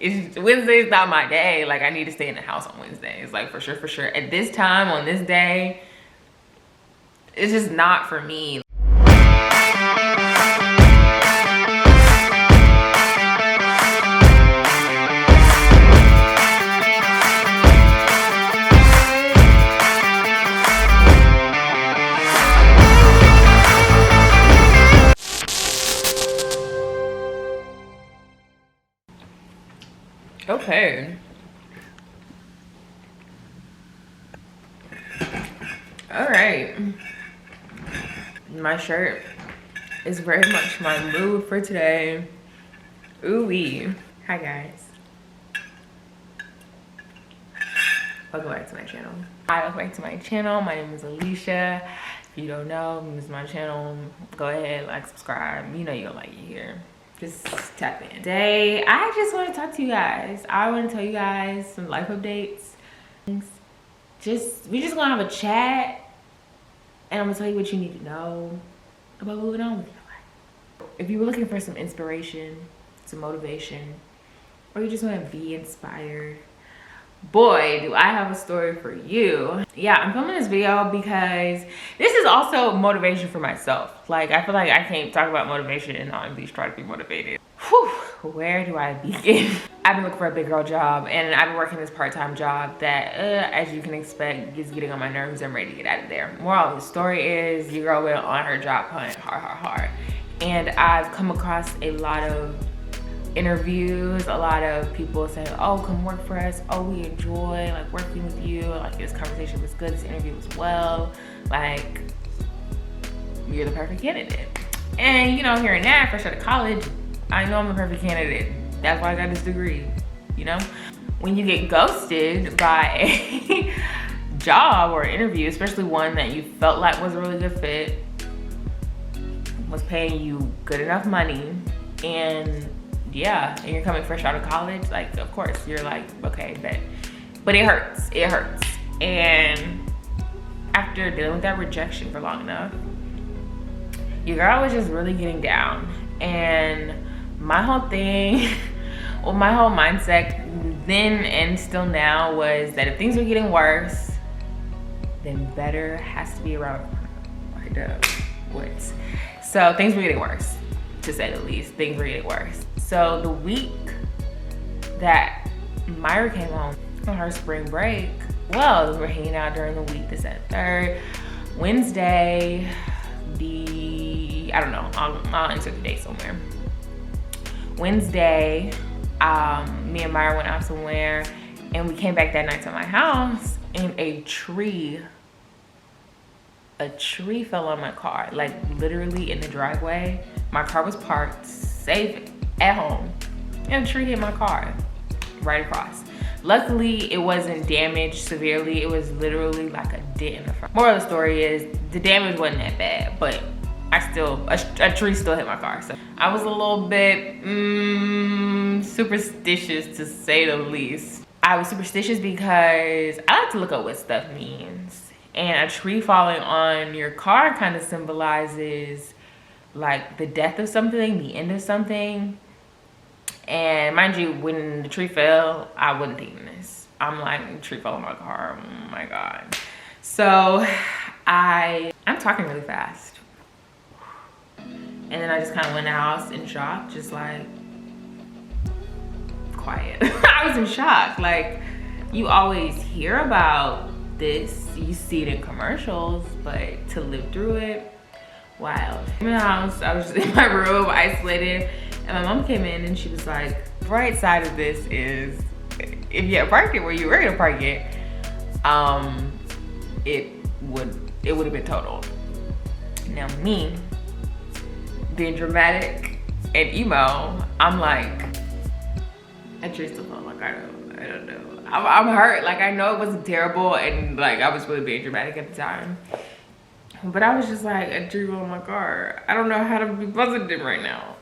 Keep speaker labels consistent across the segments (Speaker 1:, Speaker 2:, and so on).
Speaker 1: Wednesday's not my day. Like, I need to stay in the house on Wednesdays. Like, for sure. At this time, on this day, it's just not for me. Okay. All right. My shirt is very much my mood for today. Ooh-wee. Hi, guys. Welcome back to my channel. Hi, welcome back to my channel. My name is Alicia. If you don't know, this is my channel. Go ahead, like, subscribe. You know you'll like it here. Just tap in. Today, I just want to talk to you guys. I want to tell you guys some life updates. We just gonna have a chat, and I'm gonna tell you what you need to know about moving on with your life. If you were looking for some inspiration, some motivation, or you just want to be inspired, boy, do I have a story for you. Yeah, I'm filming this video because this is also motivation for myself. Like, I feel like I can't talk about motivation and not at least try to be motivated. Whew, where do I begin? I've been looking for a big girl job, and I've been working this part-time job that, as you can expect, is getting on my nerves. I'm ready to get out of there. Moral of the story is, your girl went on her job hunt hard. And I've come across a lot of interviews, a lot of people saying, oh, come work for us, oh, we enjoy like working with you, like this conversation was good, this interview was well, like you're the perfect candidate. And you know, hearing that fresh out of college, I know I'm the perfect candidate. That's why I got this degree. You know, when you get ghosted by a job or interview, especially one that you felt like was a really good fit, was paying you good enough money, and yeah, and you're coming fresh out of college, like, of course, you're like, okay, bet. But it hurts. And after dealing with that rejection for long enough, your girl was just really getting down. And my whole thing, well, my whole mindset then and still now was that if things are getting worse, then better has to be around the woods. So things were getting worse, to say the least. Things were getting worse. So the week that Myra came home on her spring break, well, we were hanging out during the week, this and third. Wednesday, I don't know, I'll insert the date somewhere. Wednesday, me and Myra went out somewhere, and we came back that night to my house, and a tree fell on my car, like literally in the driveway. My car was parked safe at home, and a tree hit my car right across. Luckily, it wasn't damaged severely. It was literally like a dent in the front. Moral of the story is, the damage wasn't that bad, but a tree still hit my car. So I was a little bit superstitious, to say the least. I was superstitious because I like to look up what stuff means. And a tree falling on your car kind of symbolizes like the death of something, the end of something. And mind you, when the tree fell, I wasn't thinking this. I'm like, the tree fell on my car, oh my God. So I'm talking really fast. And then I just kind of went in the house in shock, just like, quiet. I was in shock. Like, you always hear about this, you see it in commercials, but to live through it, wild. In the house, I was just in my room, isolated, and my mom came in and she was like, right side of this is, if you had parked it where you were gonna park it, it would have been totaled. Now me, being dramatic and emo, I'm like, I traced the phone, like, I don't know. I'm hurt, like, I know it wasn't terrible, and like, I was really being dramatic at the time. But I was just like, a dream on my car. I don't know how to be positive right now.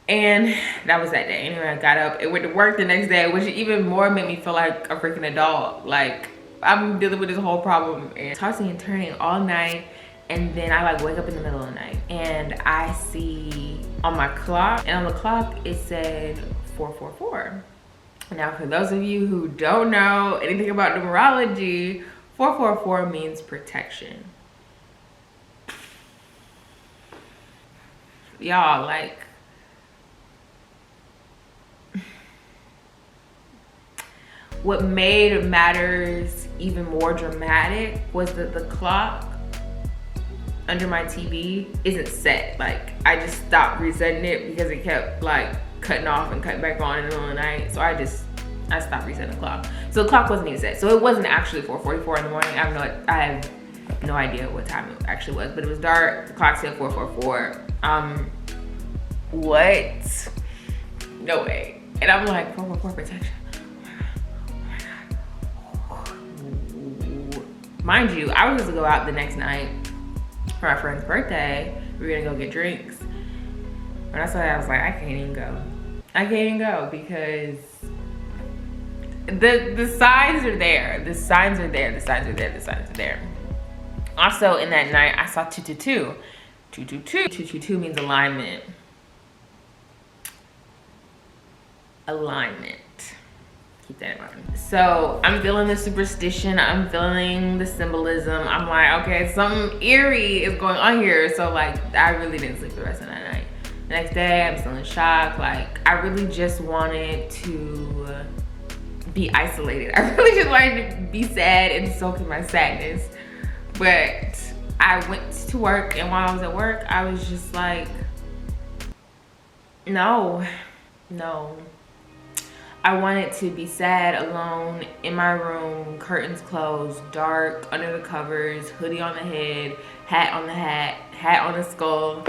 Speaker 1: And that was that day. Anyway, I got up and went to work the next day, which even more made me feel like a freaking adult. Like, I'm dealing with this whole problem and tossing and turning all night. And then I like wake up in the middle of the night and I see on my clock, and on the clock it said 444. Now, for those of you who don't know anything about numerology, 444 means protection. Y'all, like, what made matters even more dramatic was that the clock under my TV isn't set. Like, I just stopped resetting it because it kept like cutting off and cutting back on in the middle of the night. So I stopped resetting the clock. So the clock wasn't even set. So it wasn't actually 4:44 in the morning. I have no idea what time it actually was, but it was dark. The clock said 4:44. What? No way. And I'm like, 4:44 protection. Mind you, I was supposed to go out the next night for my friend's birthday. We were gonna go get drinks. When I saw that, I was like, I can't even go. I can't even go because the signs are there. The signs are there. The signs are there. The signs are there. Also, in that night, I saw 222. 222. 222 means alignment. Alignment. Keep that in mind. So I'm feeling the superstition. I'm feeling the symbolism. I'm like, okay, something eerie is going on here. So like, I really didn't sleep the rest of that night. The next day, I'm still in shock. Like, I really just wanted to be isolated. I really just wanted to be sad and soak in my sadness. But I went to work, and while I was at work, I was just like, no. I wanted to be sad, alone, in my room, curtains closed, dark, under the covers, hoodie on the head, hat on the hat, hat on the skull.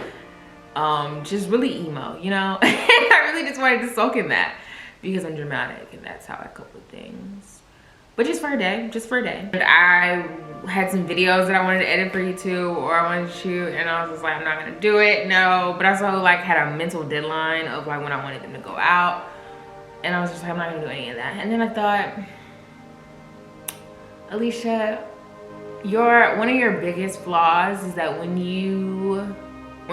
Speaker 1: Just really emo, you know? I really just wanted to soak in that because I'm dramatic, and that's how I cope with things. But just for a day, just for a day. But I had some videos that I wanted to edit for YouTube, or I wanted to shoot, and I was just like, I'm not gonna do it, no. But I also like had a mental deadline of like when I wanted them to go out. And I was just like, I'm not gonna do any of that. And then I thought, Alicia, one of your biggest flaws is that when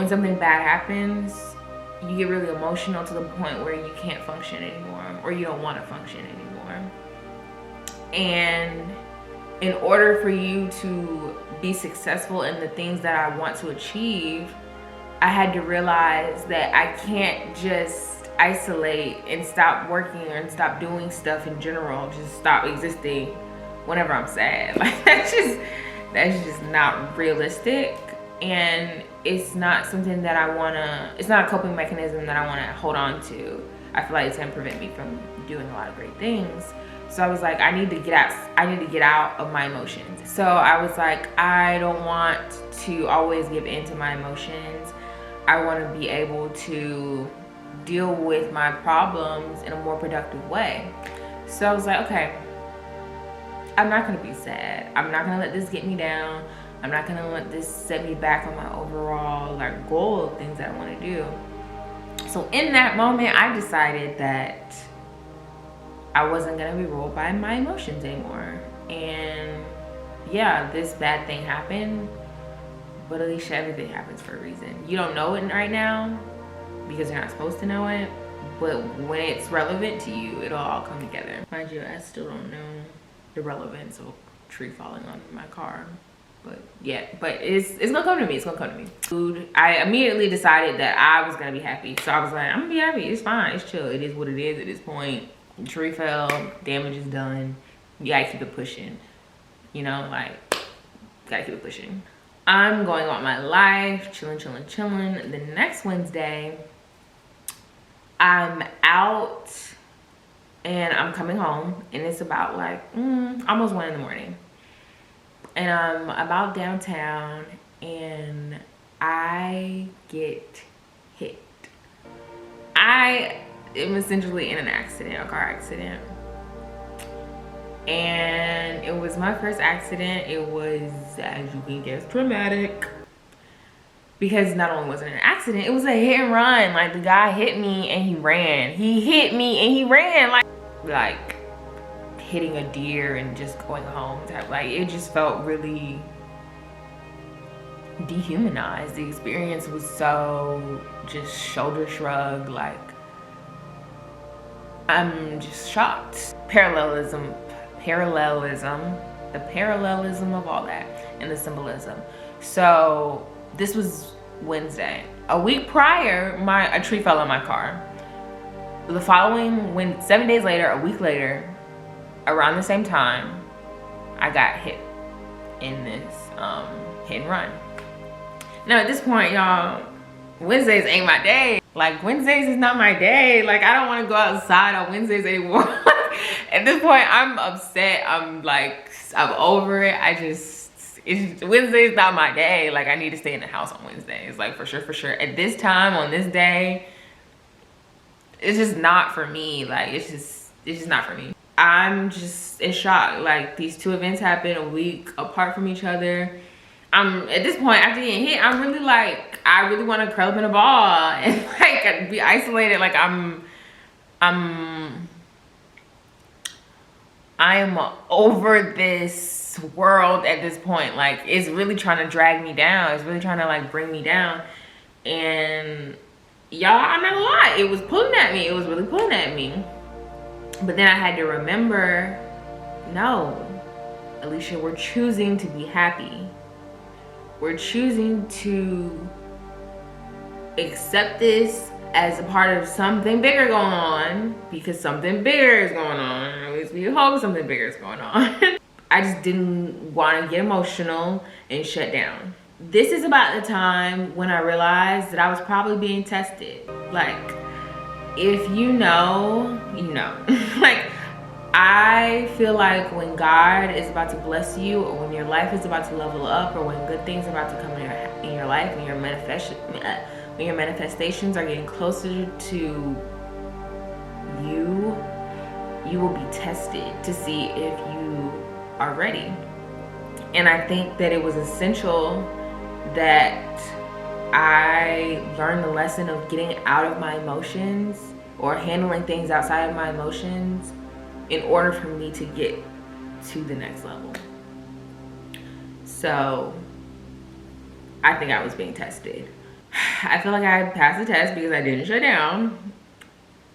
Speaker 1: something bad happens, you get really emotional to the point where you can't function anymore, or you don't want to function anymore. And in order for you to be successful in the things that I want to achieve, I had to realize that I can't just isolate and stop working or stop doing stuff in general, just stop existing whenever I'm sad. Like, that's just not realistic, and it's not something that it's not a coping mechanism that I want to hold on to. I feel like it's gonna prevent me from doing a lot of great things. So I was like, I need to get out of my emotions. So I was like, I don't want to always give in to my emotions. I want to be able to deal with my problems in a more productive way. So I was like, okay, I'm not gonna be sad. I'm not gonna let this get me down. I'm not gonna let this set me back on my overall like goal of things that I want to do. So in that moment, I decided that I wasn't gonna be ruled by my emotions anymore. And yeah, this bad thing happened, but Alicia, everything happens for a reason. You don't know it right now because you're not supposed to know it, but when it's relevant to you, it'll all come together. Mind you, I still don't know the relevance of a tree falling on my car, but yeah, but it's gonna come to me. It's gonna come to me. Food, I immediately decided that I was gonna be happy. So I was like, I'm gonna be happy. It's fine. It's chill. It is what it is at this point. The tree fell. Damage is done. You gotta keep it pushing. You know, like, gotta keep it pushing. I'm going on my life, chilling. The next Wednesday, I'm out and I'm coming home, and it's about like almost 1 in the morning. And I'm about downtown, and I get hit. I am essentially in an accident, a car accident. And it was my first accident. It was, as you can guess, traumatic. Because not only was it an accident, it was a hit and run. Like, the guy hit me and he ran. He hit me and he ran. Like hitting a deer and just going home. Like, it just felt really dehumanized. The experience was so just shoulder shrug. Like, I'm just shocked. Parallelism, the parallelism of all that and the symbolism. So this was Wednesday. A week prior, a tree fell on my car. The following, 7 days later, a week later, around the same time, I got hit in this hit and run. Now at this point, y'all, Wednesdays ain't my day. Like, Wednesdays is not my day. Like, I don't want to go outside on Wednesdays anymore. At this point, I'm upset. I'm over it. Wednesday's not my day. Like, I need to stay in the house on Wednesdays. Like, for sure. At this time, on this day, it's just not for me. Like, it's just not for me. I'm just in shock. Like, these two events happened a week apart from each other. At this point, after getting hit, I'm really like, I really want to curl up in a ball and like be isolated. Like, I'm over this world at this point. Like, it's really trying to drag me down. It's really trying to like bring me down. And y'all, I'm not gonna lie, it was pulling at me. It was really pulling at me. But then I had to remember, no, Alicia, we're choosing to be happy. We're choosing to accept this as a part of something bigger going on, because something bigger is going on. At least we hope something bigger is going on. I just didn't want to get emotional and shut down. This is about the time when I realized that I was probably being tested. Like, if you know, you know. Like, I feel like when God is about to bless you, or when your life is about to level up, or when good things are about to come in your life, when your manifestations are getting closer to you, you will be tested to see if you are ready. And I think that it was essential that I learned the lesson of getting out of my emotions, or handling things outside of my emotions, in order for me to get to the next level. So I think I was being tested. I feel like I passed the test because I didn't shut down,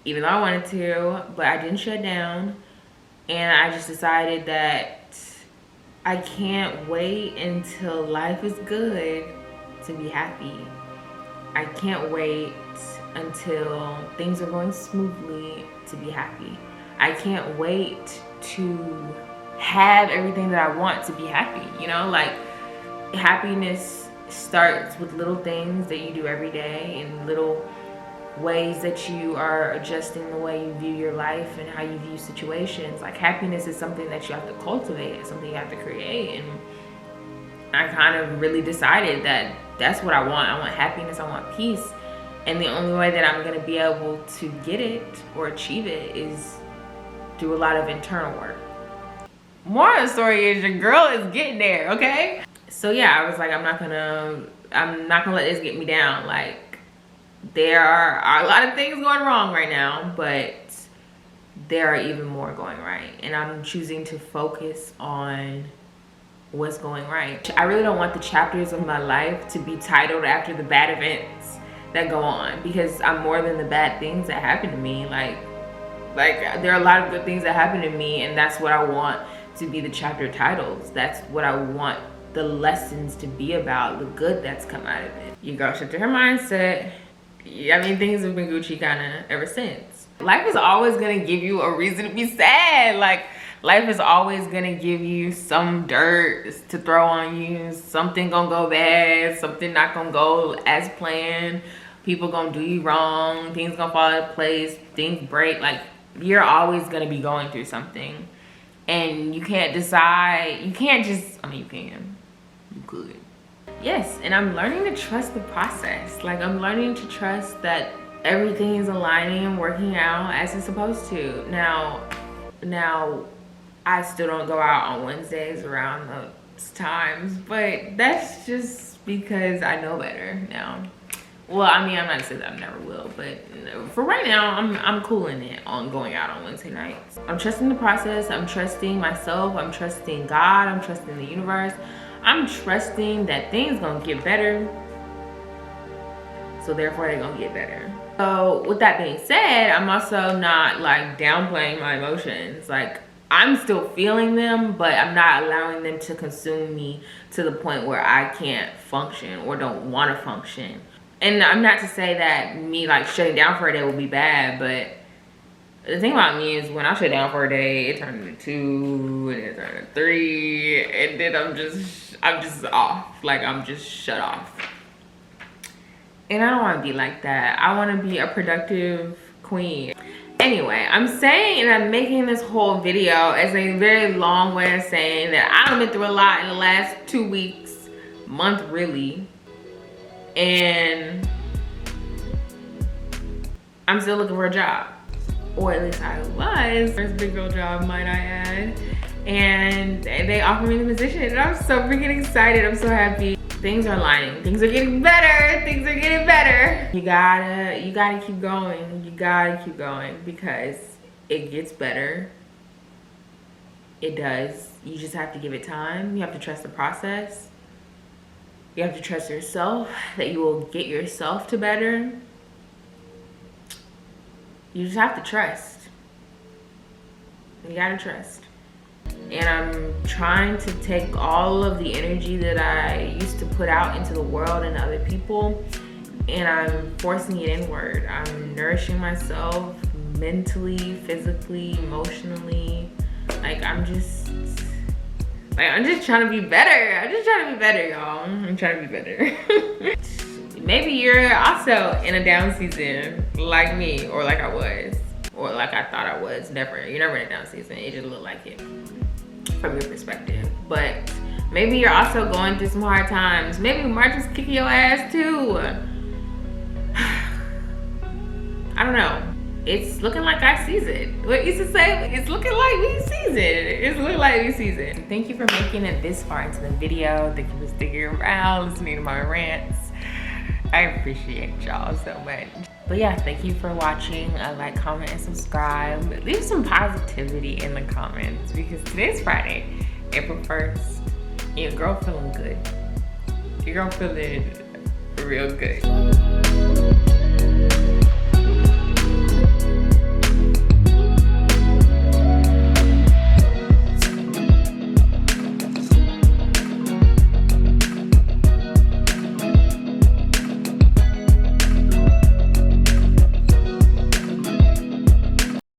Speaker 1: even though I wanted to, but I didn't shut down. And I just decided that I can't wait until life is good to be happy. I can't wait until things are going smoothly to be happy. I can't wait to have everything that I want to be happy. You know, like, happiness starts with little things that you do every day, and little ways that you are adjusting the way you view your life and how you view situations. Like, happiness is something that you have to cultivate. It's something you have to create. And I kind of really decided that that's what I want. I want happiness. I want peace. And the only way that I'm going to be able to get it or achieve it is through a lot of internal work. More of the story is your girl is getting there, okay? So yeah, I was like, I'm not gonna let this get me down. Like, there are a lot of things going wrong right now, but there are even more going right. And I'm choosing to focus on what's going right. I really don't want the chapters of my life to be titled after the bad events that go on, because I'm more than the bad things that happen to me. Like there are a lot of good things that happen to me, and that's what I want to be the chapter titles. That's what I want the lessons to be about, the good that's come out of it. Your girl shifted her mindset. I mean, things have been Gucci kind of ever since. Life is always gonna give you a reason to be sad. Like, life is always gonna give you some dirt to throw on you. Something gonna go bad, something not gonna go as planned. People gonna do you wrong, things gonna fall out of place, things break. Like, you're always gonna be going through something. And you can't decide, you can't just, I mean, you can, you could. Yes, and I'm learning to trust the process. Like, I'm learning to trust that everything is aligning and working out as it's supposed to. Now, I still don't go out on Wednesdays around those times, but that's just because I know better now. Well, I mean, I'm not saying that I never will, but for right now, I'm cooling it on going out on Wednesday nights. I'm trusting the process. I'm trusting myself. I'm trusting God. I'm trusting the universe. I'm trusting that things gonna get better. So therefore, they're gonna get better. So with that being said, I'm also not like downplaying my emotions. Like, I'm still feeling them, but I'm not allowing them to consume me to the point where I can't function or don't want to function. And I'm not to say that me like shutting down for a day will be bad, but the thing about me is when I shut down for a day, it turned into 2, and it turned into 3, and then I'm just off. Like, I'm just shut off. And I don't want to be like that. I want to be a productive queen. Anyway, I'm saying, and I'm making this whole video as a very long way of saying that I've been through a lot in the last 2 weeks, month really, and I'm still looking for a job, or at least I was. First big girl job, might I add, and they offered me the position, and I'm so freaking excited. I'm so happy. Things are aligning. Things are getting better. Things are getting better. You gotta keep going. You gotta keep going because it gets better. It does. You just have to give it time. You have to trust the process. You have to trust yourself that you will get yourself to better. You just have to trust. You gotta trust. And I'm trying to take all of the energy that I used to put out into the world and other people, and I'm forcing it inward. I'm nourishing myself mentally, physically, emotionally. Like, I'm just trying to be better. I'm just trying to be better, y'all. I'm trying to be better. Maybe you're also in a down season like me, or like I was, or like I thought I was. You're never in a down season. It just looked like it from your perspective. But maybe you're also going through some hard times. Maybe March is kicking your ass too. I don't know. It's looking like I sees it. What you used to say? It's looking like we sees it. It's looking like we sees it. Thank you for making it this far into the video. Thank you for sticking around, listening to my rants. I appreciate y'all so much. But yeah, thank you for watching. Like, comment, and subscribe. Leave some positivity in the comments because today's Friday, April 1st. Your girl feeling good. Your girl feeling real good.